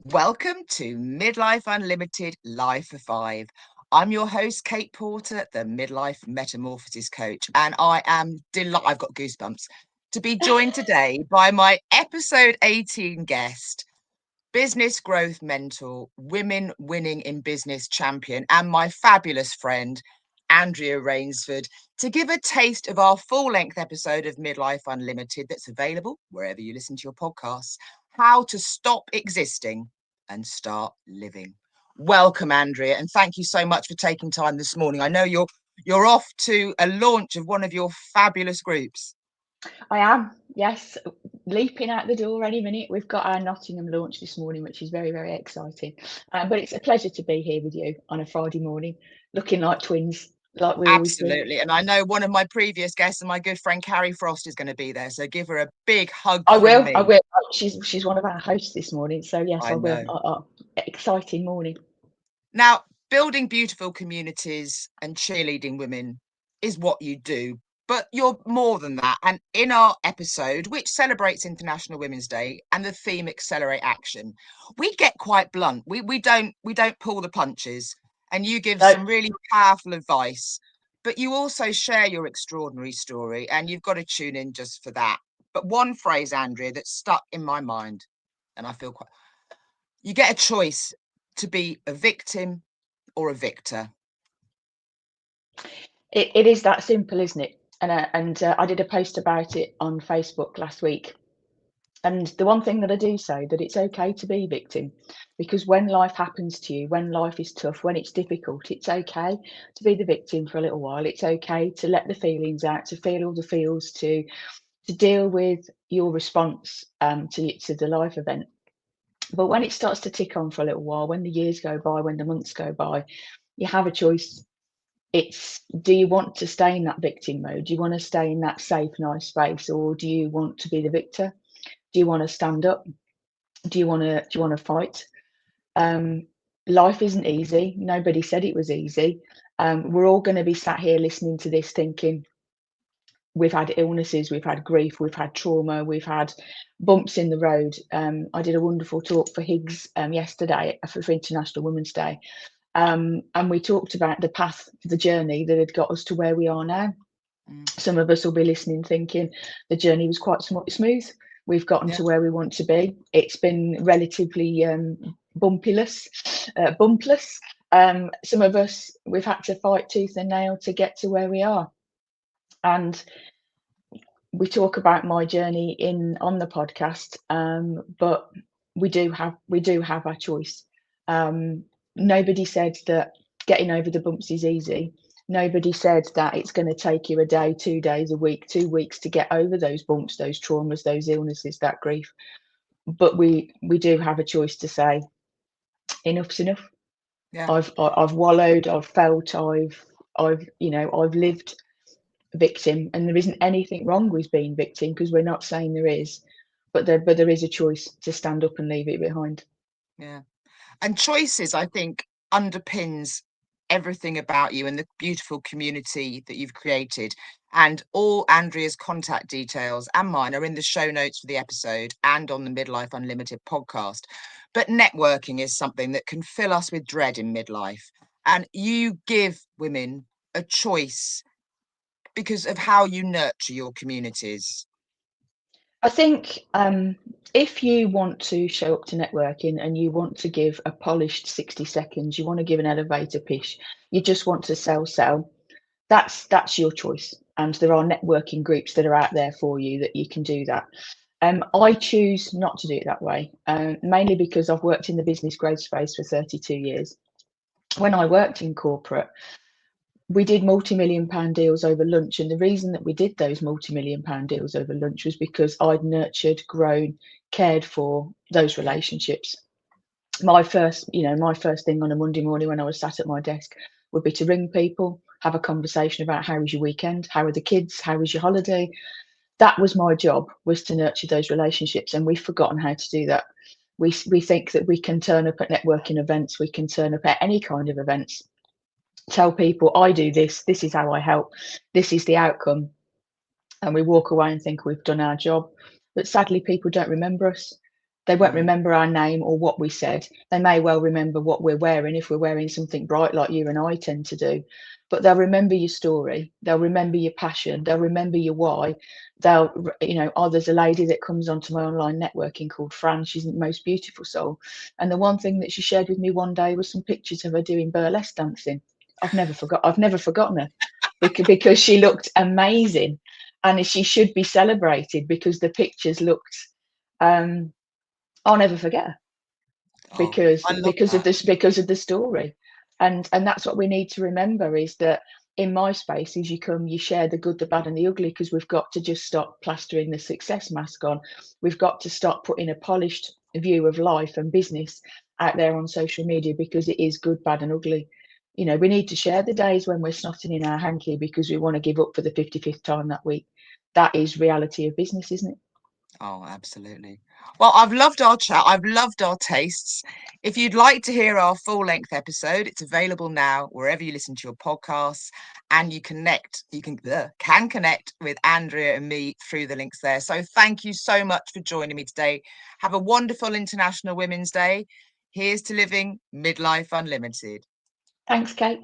Welcome to Midlife Unlimited Live for Five. I'm your host, Kate Porter, the Midlife Metamorphosis Coach, and I am delighted, I've got goosebumps, to be joined today by my episode 18 guest, business growth mentor, women winning in business champion, and my fabulous friend, Andrea Rainsford, to give a taste of our full-length episode of Midlife Unlimited that's available wherever you listen to your podcasts, how to stop existing and start living. Welcome, Andrea, and thank you so much for taking time this morning. I know you're off to a launch of one of your fabulous groups. I am, yes, leaping out the door any minute. We've got our Nottingham launch this morning, which is very, very exciting. But it's a pleasure to be here with you on a Friday morning, looking like twins, like we always do. Absolutely. And I know one of my previous guests and my good friend Carrie Frost is going to be there. So give her a big hug I from will, I me. will. She's one of our hosts this morning, so yes, I I will. know. Exciting morning. Now, building beautiful communities and cheerleading women is what you do, but you're more than that. And in our episode, which celebrates International Women's Day and the theme Accelerate Action, we get quite blunt. We don't pull the punches, and you give No, some really powerful advice, but you also share your extraordinary story, and you've got to tune in just for that. But one phrase, Andrea, that's stuck in my mind, and I feel quite you get a choice to be a victim or a victor. it is that simple, isn't it? And I did a post about it on Facebook last week. And the one thing that I do say that it's okay to be a victim, because when life happens to you, when life is tough, when it's difficult, it's okay to be the victim for a little while. It's okay to let the feelings out, to feel all the feels, to deal with your response to the life event. But when it starts to tick on for a little while, when the years go by, when the months go by, you have a choice. It's, do you want to stay in that victim mode? Do you want to stay in that safe, nice space, or do you want to be the victor? Do you want to stand up? Do you want to fight? Um, Life isn't easy. Nobody said it was easy. We're all going to be sat here listening to this thinking, we've had illnesses, we've had grief, we've had trauma, we've had bumps in the road. I did a wonderful talk for Higgs yesterday for International Women's Day, and we talked about the path, the journey that had got us to where we are now. Some of us will be listening thinking the journey was quite smooth. We've gotten Yeah. to where we want to be. It's been relatively bumpless. Some of us, we've had to fight tooth and nail to get to where we are. And we talk about my journey in on the podcast, but we do have our choice. Nobody said that getting over the bumps is easy. Nobody said that it's going to take you a day, 2 days, a week, 2 weeks to get over those bumps, those traumas, those illnesses, that grief. But we do have a choice to say enough's enough. Yeah. I've wallowed, I've felt, I've lived victim, and there isn't anything wrong with being victim, because we're not saying there is, but there is a choice to stand up and leave it behind. Yeah. And choices, I think, underpins everything about you and the beautiful community that you've created. And all Andrea's contact details and mine are in the show notes for the episode and on the Midlife Unlimited podcast. But networking is something that can fill us with dread in midlife. And you give women a choice because of how you nurture your communities. I think if you want to show up to networking and you want to give a polished 60 seconds, you want to give an elevator pitch, you just want to sell, that's your choice. And there are networking groups that are out there for you that you can do that. I choose not to do it that way, mainly because I've worked in the business growth space for 32 years. When I worked in corporate, we did multi-million pound deals over lunch, and the reason that we did those multi-million pound deals over lunch was because I'd nurtured, grown, cared for those Yeah. relationships. My first thing on a Monday morning when I was sat at my desk would be to ring people, have a conversation about how was your weekend, how are the kids, how was your holiday. That was my job, was to nurture those relationships, and we've forgotten how to do that. We think that we can turn up at networking events, we can turn up at any kind of events, tell people, I do this is how I help, this is the outcome, and we walk away and think we've done our job. But sadly, people don't remember us. They won't Mm. remember our name or what we said. They may well remember what we're wearing if we're wearing something bright like you and I tend to do. But they'll remember your story. They'll remember your passion. They'll remember your why. Oh, there's a lady that comes onto my online networking called Fran. She's the most beautiful soul. And the one thing that she shared with me one day was some pictures of her doing burlesque dancing. I've never forgotten her because she looked amazing, and she should be celebrated because the pictures looked. I'll never forget her Oh, I love that. because of the story, and that's what we need to remember is that in my spaces you share the good, the bad, and the ugly, because we've got to just stop plastering the success mask on. We've got to stop putting a polished view of life and business out there on social media, because it is good, bad, and ugly. We need to share the days when we're snotting in our hanky because we want to give up for the 55th time that week. That is reality of business, isn't it? Oh, absolutely. Well, I've loved our chat. I've loved our tastes. If you'd like to hear our full length episode, it's available now wherever you listen to your podcasts, and you can connect with Andrea and me through the links there. So thank you so much for joining me today. Have a wonderful International Women's Day. Here's to living midlife unlimited. Thanks, Kate.